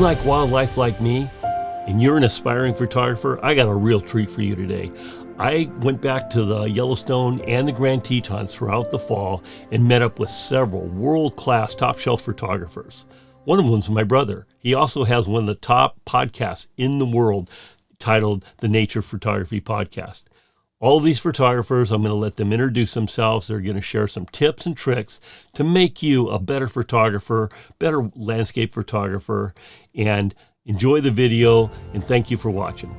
like wildlife like me, and you're an aspiring photographer, I got a real treat for you today. I went back to the Yellowstone and the Grand Tetons throughout the fall and met up with several world-class top-shelf photographers. One of them is my brother. He also has one of the top podcasts in the world titled the Nature Photography Podcast. All of these photographers, I'm going to let them introduce themselves. They're going to share some tips and tricks to make you a better photographer, better landscape photographer, and enjoy the video, and thank you for watching.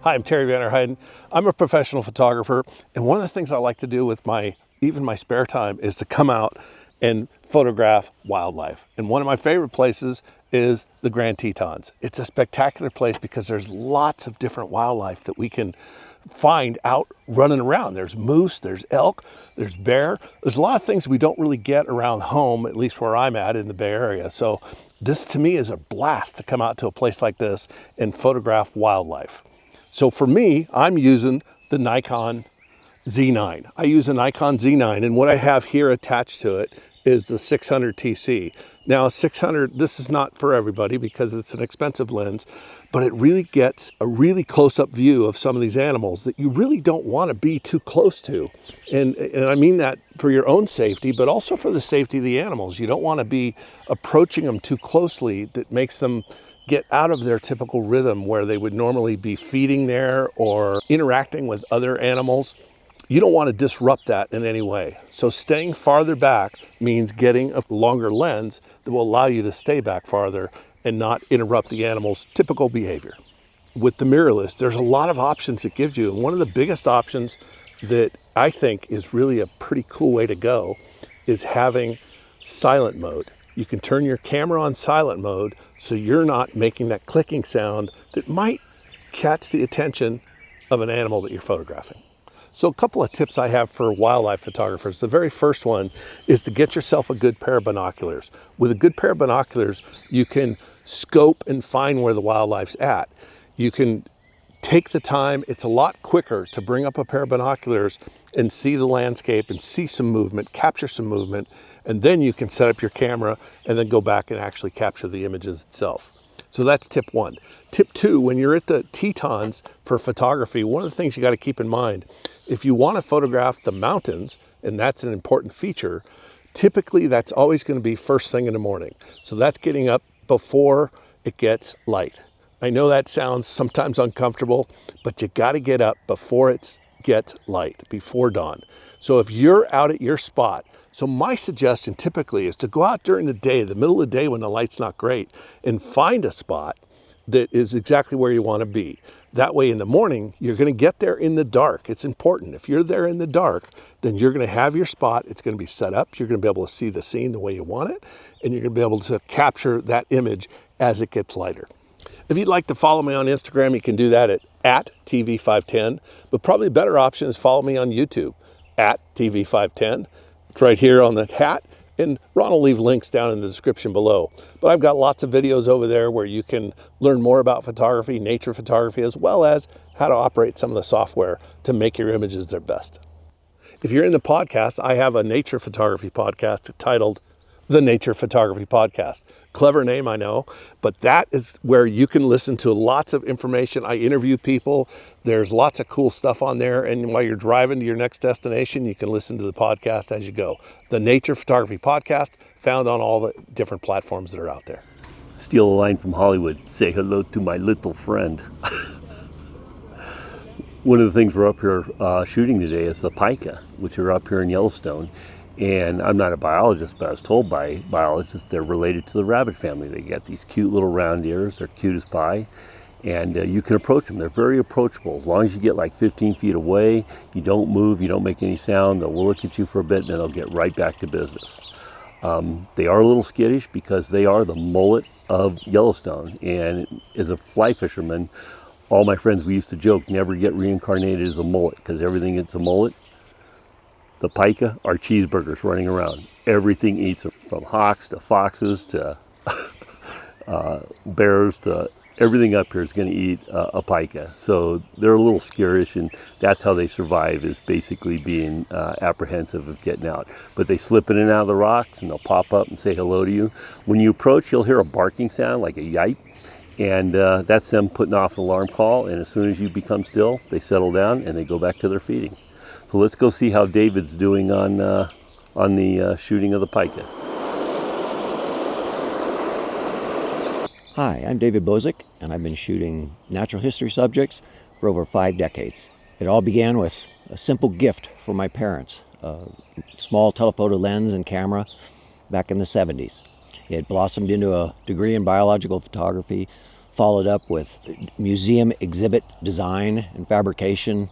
Hi, I'm Terry VanderHeiden. I'm a professional photographer, and one of the things I like to do with even my spare time is to come out and photograph wildlife. And one of my favorite places is the Grand Tetons. It's a spectacular place because there's lots of different wildlife that we can find out running around. There's moose, there's elk, there's bear. There's a lot of things we don't really get around home, at least where I'm at in the Bay Area. So this to me is a blast to come out to a place like this and photograph wildlife. So for me, I'm using the Nikon Z9. I use a Nikon Z9, and what I have here attached to it is the 600 TC. Now 600, this is not for everybody because it's an expensive lens, but it really gets a really close-up view of some of these animals that you really don't want to be too close to. And I mean that for your own safety, but also for the safety of the animals. You don't want to be approaching them too closely that makes them get out of their typical rhythm where they would normally be feeding there or interacting with other animals. You don't want to disrupt that in any way. So staying farther back means getting a longer lens that will allow you to stay back farther and not interrupt the animal's typical behavior. With the mirrorless, there's a lot of options it gives you. And one of the biggest options that I think is really a pretty cool way to go is having silent mode. You can turn your camera on silent mode so you're not making that clicking sound that might catch the attention of an animal that you're photographing. So a couple of tips I have for wildlife photographers. The very first one is to get yourself a good pair of binoculars. With a good pair of binoculars, you can scope and find where the wildlife's at. You can take the time. It's a lot quicker to bring up a pair of binoculars and see the landscape and see some movement, capture some movement, and then you can set up your camera and then go back and actually capture the images itself. So that's tip one. Tip two, when you're at the Tetons for photography, one of the things you got to keep in mind, if you want to photograph the mountains, and that's an important feature, typically that's always going to be first thing in the morning. So that's getting up before it gets light. I know that sounds sometimes uncomfortable, but you got to get up before it gets light, before dawn. So if you're out at your spot, so my suggestion typically is to go out during the day, the middle of the day when the light's not great, and find a spot that is exactly where you want to be. That way in the morning, you're going to get there in the dark. It's important. If you're there in the dark, then you're going to have your spot. It's going to be set up. You're going to be able to see the scene the way you want it, and you're going to be able to capture that image as it gets lighter. If you'd like to follow me on Instagram, you can do that at TV510, but probably a better option is follow me on YouTube at TV510. It's right here on the hat, and Ron will leave links down in the description below. But I've got lots of videos over there where you can learn more about photography, nature photography, as well as how to operate some of the software to make your images their best. If you're in the podcast, I have a nature photography podcast titled The Nature Photography Podcast. Clever name, I know, but that is where you can listen to lots of information. I interview people. There's lots of cool stuff on there. And while you're driving to your next destination, you can listen to the podcast as you go. The Nature Photography Podcast, found on all the different platforms that are out there. Steal a line from Hollywood. Say hello to my little friend. One of the things we're up here shooting today is the Pica, which are up here in Yellowstone. And I'm not a biologist, but I was told by biologists they're related to the rabbit family. They got these cute little round ears. They're cute as pie. And you can approach them. They're very approachable. As long as you get like 15 feet away, you don't move, you don't make any sound, they'll look at you for a bit, and then they'll get right back to business. They are a little skittish because they are the mullet of Yellowstone. And as a fly fisherman, all my friends, we used to joke, never get reincarnated as a mullet, because everything that's a mullet, the Pica, are cheeseburgers running around. Everything eats them, from hawks to foxes to bears to everything up here is going to eat a Pica. So they're a little scarce, and that's how they survive, is basically being apprehensive of getting out. But they slip in and out of the rocks, and they'll pop up and say hello to you. When you approach, you'll hear a barking sound like a yipe, and that's them putting off an alarm call. And as soon as you become still, they settle down and they go back to their feeding. So let's go see how David's doing on the shooting of the Pica. Hi, I'm David Bozik, and I've been shooting natural history subjects for over 5 decades. It all began with a simple gift from my parents, a small telephoto lens and camera back in the 70s. It blossomed into a degree in biological photography, followed up with museum exhibit design and fabrication,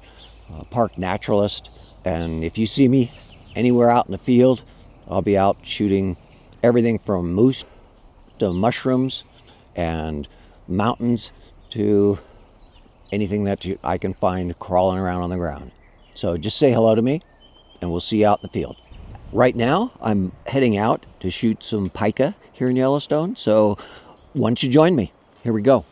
park naturalist, and if you see me anywhere out in the field, I'll be out shooting everything from moose to mushrooms and mountains to anything that I can find crawling around on the ground. So just say hello to me and we'll see you out in the field. Right now I'm heading out to shoot some Pica here in Yellowstone, so why don't you join me? Here we go.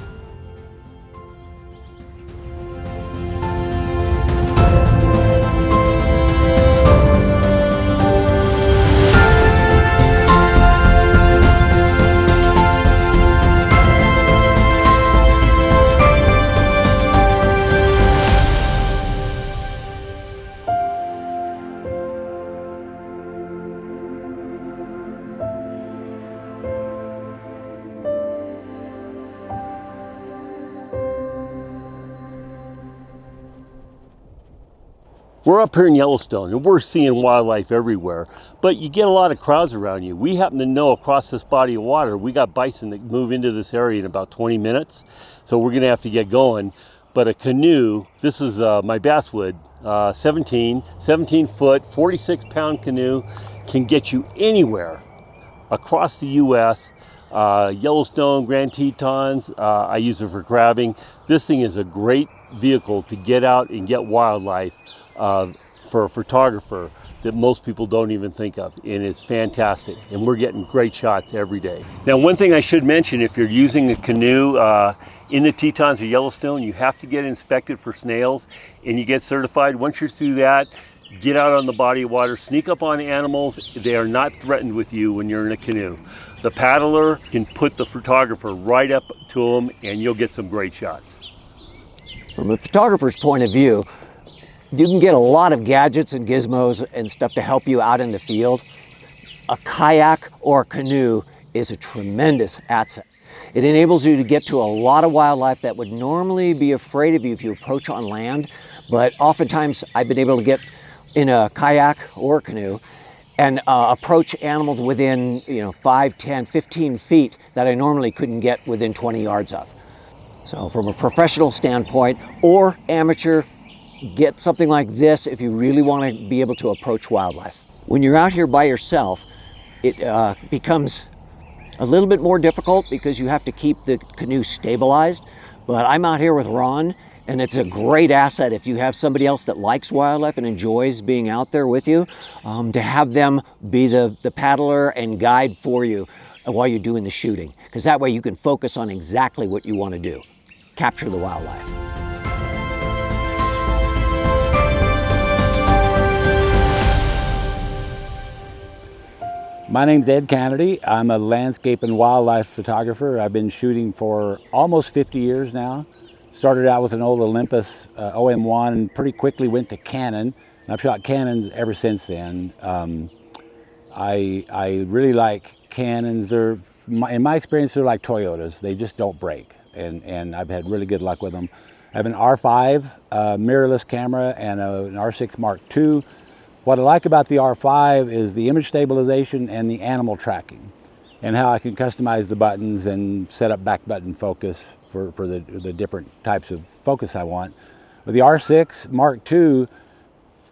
We're up here in Yellowstone and we're seeing wildlife everywhere, but you get a lot of crowds around you. We happen to know across this body of water, we got bison that move into this area in about 20 minutes. So we're gonna have to get going. But a canoe, this is my Basswood 17 foot, 46 pound canoe, can get you anywhere across the US. Yellowstone, Grand Tetons, I use it for crabbing. This thing is a great vehicle to get out and get wildlife for a photographer that most people don't even think of, and it's fantastic, and we're getting great shots every day. Now, one thing I should mention, if you're using a canoe in the Tetons or Yellowstone, you have to get inspected for snails, and you get certified. Once you're through that, get out on the body of water, sneak up on animals. They are not threatened with you when you're in a canoe. The paddler can put the photographer right up to them, and you'll get some great shots. From a photographer's point of view, you can get a lot of gadgets and gizmos and stuff to help you out in the field. A kayak or a canoe is a tremendous asset. It enables you to get to a lot of wildlife that would normally be afraid of you if you approach on land, but oftentimes I've been able to get in a kayak or a canoe and approach animals within 5, 10, 15 feet that I normally couldn't get within 20 yards of. So from a professional standpoint or amateur, get something like this if you really want to be able to approach wildlife. When you're out here by yourself, it becomes a little bit more difficult because you have to keep the canoe stabilized. But I'm out here with Ron, and it's a great asset if you have somebody else that likes wildlife and enjoys being out there with you, to have them be the paddler and guide for you while you're doing the shooting. Because that way you can focus on exactly what you want to do, capture the wildlife. My name's Ed Cannady. I'm a landscape and wildlife photographer. I've been shooting for almost 50 years now. Started out with an old Olympus OM1 and pretty quickly went to Canon. And I've shot Canons ever since then. I really like Canons. In my experience, they're like Toyotas. They just don't break. And I've had really good luck with them. I have an R5 mirrorless camera and an R6 Mark II. What I like about the R5 is the image stabilization and the animal tracking, and how I can customize the buttons and set up back button focus for the different types of focus I want. With the R6 Mark II,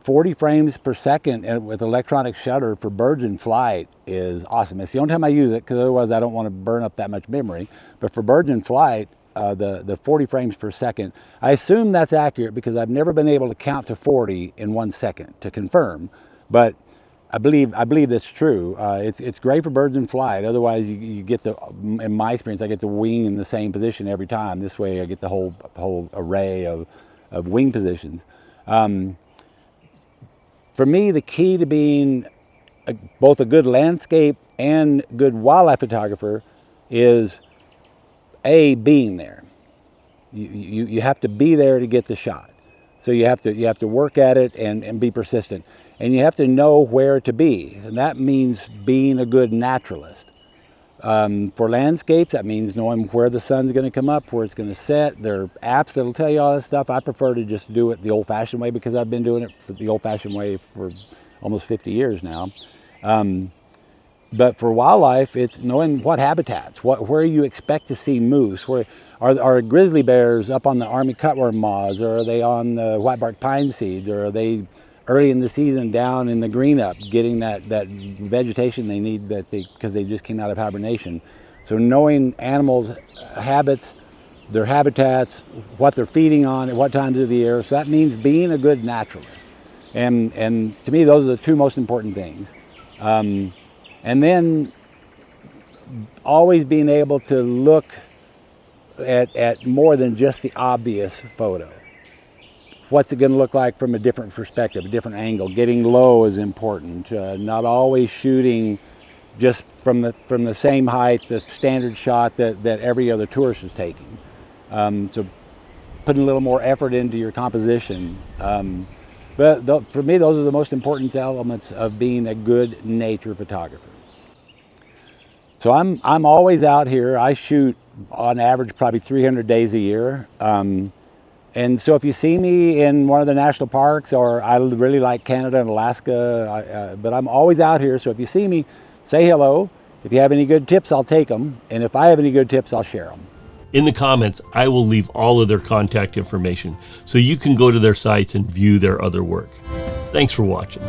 40 frames per second and with electronic shutter for birds in flight is awesome. It's the only time I use it, because otherwise I don't want to burn up that much memory. But for birds in flight, the 40 frames per second, I assume that's accurate because I've never been able to count to 40 in 1 second to confirm, but I believe that's true. It's great for birds in flight. Otherwise, you get in my experience, I get the wing in the same position every time. This way, I get the whole array of wing positions. For me, the key to being both a good landscape and good wildlife photographer is being there. You have to be there to get the shot. So you have to work at it and be persistent. And you have to know where to be, and that means being a good naturalist. For landscapes, that means knowing where the sun's going to come up, where it's going to set. There are apps that'll tell you all this stuff. I prefer to just do it the old-fashioned way because I've been doing it the old-fashioned way for almost 50 years now. But for wildlife, it's knowing what habitats, where you expect to see moose. Where are grizzly bears up on the army cutworm moths, or are they on the whitebark pine seeds, or are they early in the season down in the green up getting that vegetation they need because they just came out of hibernation. So knowing animals' habits, their habitats, what they're feeding on at what times of the year, so that means being a good naturalist. And to me, those are the two most important things. And then always being able to look at more than just the obvious photo. What's it going to look like from a different perspective, a different angle? Getting low is important. Not always shooting just from the same height, the standard shot that every other tourist is taking. So putting a little more effort into your composition. But for me, those are the most important elements of being a good nature photographer. So I'm always out here. I shoot on average probably 300 days a year. And so if you see me in one of the national parks, or I really like Canada and Alaska, but I'm always out here. So if you see me, say hello. If you have any good tips, I'll take them. And if I have any good tips, I'll share them. In the comments, I will leave all of their contact information so you can go to their sites and view their other work. Thanks for watching.